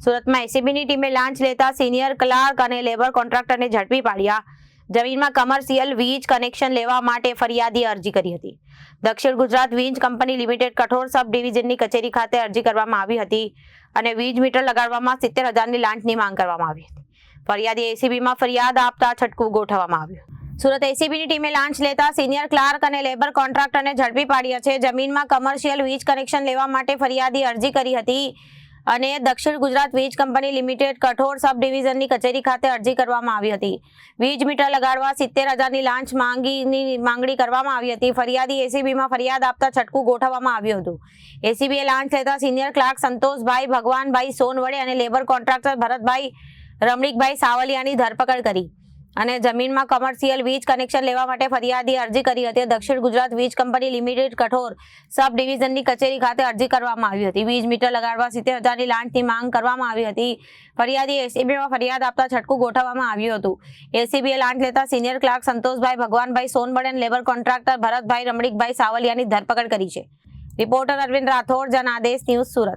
સુરતમાં એસીબીની ટીમે લાંચ લેતા સિનિયર ક્લાર્ક અને લેબર કોન્ટ્રાક્ટરને ઝડપી પાડ્યા. જમીનમાં કમર્શિયલ વીજ કનેક્શન લેવા માટે ફરિયાદીએ અરજી કરી હતી. દક્ષિણ ગુજરાત વીજ કંપની લિમિટેડ કઠોર સબ ડિવિઝનની કચેરી ખાતે અરજી કરવામાં આવી હતી અને વીજ મીટર લગાડવામાં 70,000ની લાંચની માંગ કરવામાં આવી હતી. ફરિયાદીએ એસીબીમાં ફરિયાદ આપતા છટકું ગોઠવવામાં આવ્યું. સુરત એસીબીની ટીમે લાંચ લેતા સિનિયર ક્લાર્ક અને લેબર કોન્ટ્રાક્ટરને ઝડપી પાડ્યા છે. જમીનમાં કમર્શિયલ વીજ કનેક્શન લેવા માટે ફરિયાદીએ અરજી કરી હતી અને દક્ષિણ ગુજરાત વીજ કંપની લિમિટેડ કઠોર સબ ડિવિઝનની કચેરી ખાતે અરજી કરવામાં આવી હતી. વીજ મીટર લગાડવા 70,000ની લાંચ માંગણી કરવામાં આવી હતી. ફરિયાદી એસીબીમાં ફરિયાદ આપતા છટકું ગોઠવવામાં આવ્યું હતું. એસીબીએ લાંચ લેતા સિનિયર ક્લાર્ક સંતોષભાઈ ભગવાનભાઈ સોનવડે અને લેબર કોન્ટ્રાક્ટર ભરતભાઈ રમણીકભાઈ સાવલિયાની ધરપકડ કરી અને જમીનમાં કમર્શિયલ વીજ કનેક્શન લેવા માટે ફરિયાદીએ અરજી કરી હતી. દક્ષિણ ગુજરાત વીજ કંપની લિમિટેડ કઠોર સબ ડિવિઝનની કચેરી ખાતે અરજી કરવામાં આવી હતી. વીજ મીટર લગાડવા 70,000ની લાંચની માંગ કરવામાં આવી હતી. ફરિયાદીએ એસીબીમાં ફરિયાદ આપતા છટકું ગોઠવવામાં આવ્યું હતું. એસીબીએ લાંચ લેતા સિનિયર ક્લાર્ક સંતોષભાઈ ભગવાનભાઈ સોનવડે અને લેબર કોન્ટ્રાક્ટર ભરતભાઈ રમણીકભાઈ સાવલિયાની ધરપકડ કરી છે. Reporter Arvind Rathod, Janadesh news, Surat.